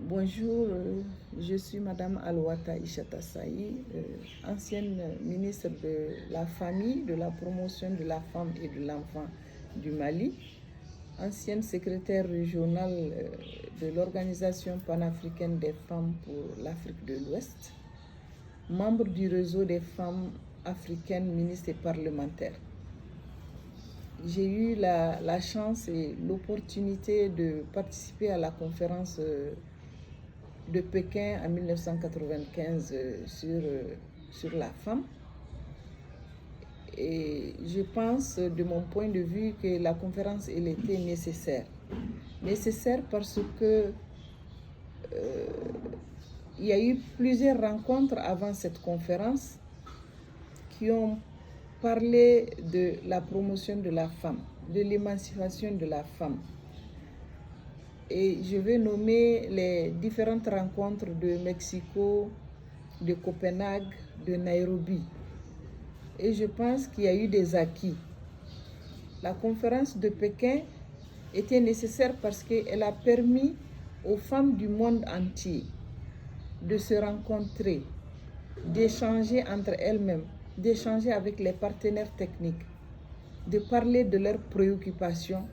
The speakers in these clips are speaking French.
Bonjour, je suis Madame Alouata Ishata Saï, ancienne ministre de la Famille, de la Promotion de la Femme et de l'Enfant du Mali, ancienne secrétaire régionale de l'Organisation panafricaine des femmes pour l'Afrique de l'Ouest, membre du réseau des femmes africaines ministres et parlementaires. J'ai eu la chance et l'opportunité de participer à la conférence de Pékin en 1995 sur la femme. Et je pense, de mon point de vue, que la conférence elle était nécessaire. Nécessaire parce que il y a eu plusieurs rencontres avant cette conférence qui ont parlé de la promotion de la femme, de l'émancipation de la femme. Et je vais nommer les différentes rencontres de Mexico, de Copenhague, de Nairobi. Et je pense qu'il y a eu des acquis. La conférence de Pékin était nécessaire parce qu'elle a permis aux femmes du monde entier de se rencontrer, d'échanger entre elles-mêmes, d'échanger avec les partenaires techniques, de parler de leurs préoccupations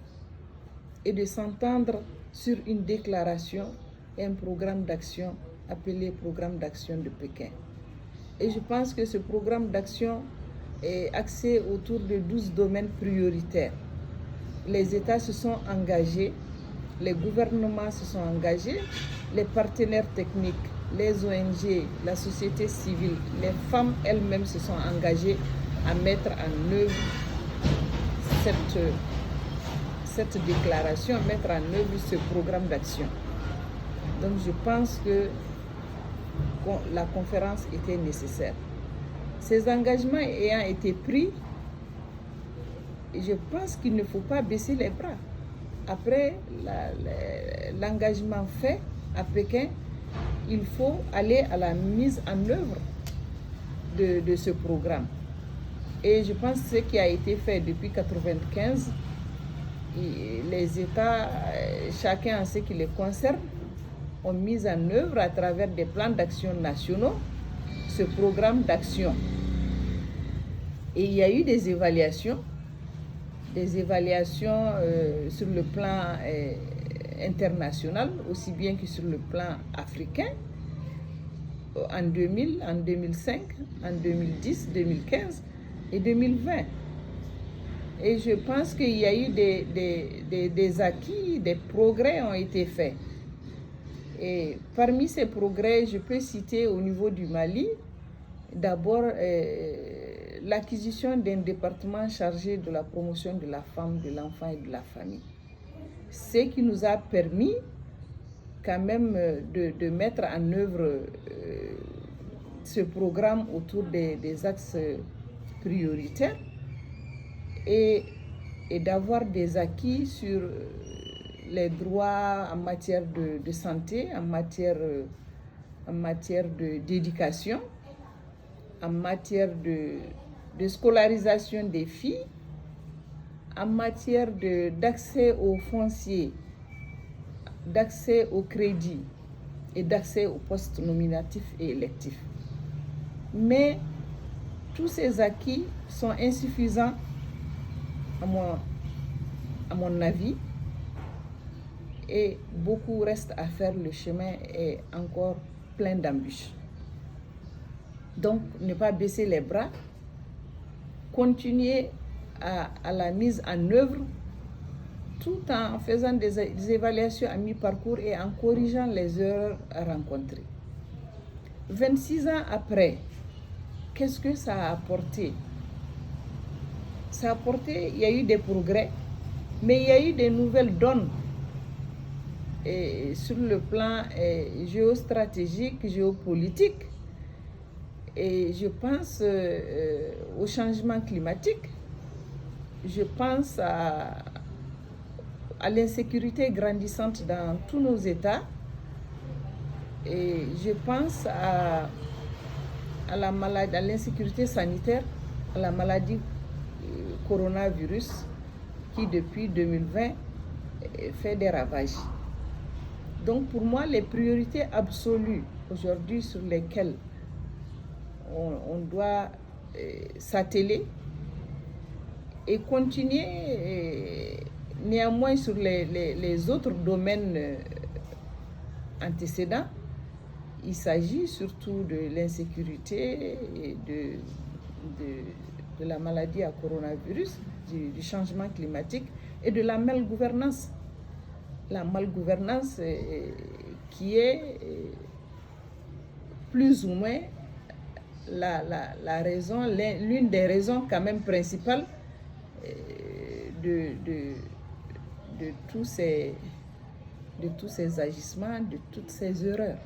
et de s'entendre sur une déclaration et un programme d'action appelé Programme d'action de Pékin. Et je pense que ce programme d'action est axé autour de 12 domaines prioritaires. Les États se sont engagés, les gouvernements se sont engagés, les partenaires techniques, les ONG, la société civile, les femmes elles-mêmes se sont engagées à mettre en œuvre cette déclaration, à mettre en œuvre ce programme d'action. Donc je pense que la conférence était nécessaire. Ces engagements ayant été pris, je pense qu'il ne faut pas baisser les bras. Après l'engagement fait à Pékin, il faut aller à la mise en œuvre de ce programme. Et je pense que ce qui a été fait depuis 1995, les États, chacun en ce qui les concerne, ont mis en œuvre à travers des plans d'action nationaux ce programme d'action. Et il y a eu des évaluations sur le plan international, aussi bien que sur le plan africain, en 2000, en 2005, en 2010, 2015 et 2020. Et je pense qu'il y a eu des acquis, des progrès ont été faits. Et parmi ces progrès, je peux citer au niveau du Mali, d'abord l'acquisition d'un département chargé de la promotion de la femme, de l'enfant et de la famille. Ce qui nous a permis quand même de mettre en œuvre ce programme autour des axes prioritaires et d'avoir des acquis sur les droits en matière de santé, en matière d'éducation, en matière de scolarisation des filles, en matière d'accès aux fonciers, d'accès au crédit et d'accès aux postes nominatifs et électifs. Mais tous ces acquis sont insuffisants à mon avis, et beaucoup reste à faire. Le chemin est encore plein d'embûches. Donc, ne pas baisser les bras, continuer à la mise en œuvre, tout en faisant des évaluations à mi-parcours et en corrigeant les erreurs rencontrées. 26 ans après, qu'est-ce que ça a apporté? Ça a apporté, il y a eu des progrès, mais il y a eu des nouvelles donnes. Et sur le plan géostratégique, géopolitique, et je pense au changement climatique, je pense à l'insécurité grandissante dans tous nos États, et je pense à l'insécurité sanitaire, à la maladie coronavirus qui depuis 2020 fait des ravages. Donc pour moi, les priorités absolues aujourd'hui sur lesquelles on doit s'atteler et continuer néanmoins sur les autres domaines antécédents. Il s'agit surtout de l'insécurité et de la maladie à coronavirus, du changement climatique et de la malgouvernance. La malgouvernance qui est plus ou moins la raison, l'une des raisons quand même principales de tous ces agissements, de toutes ces erreurs.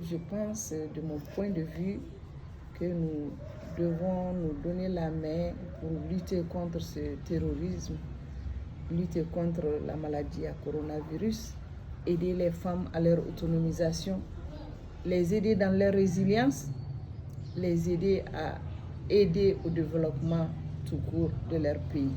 Je pense, de mon point de vue, que nous devons nous donner la main pour lutter contre ce terrorisme, lutter contre la maladie à coronavirus, aider les femmes à leur autonomisation, les aider dans leur résilience, les aider au développement tout court de leur pays.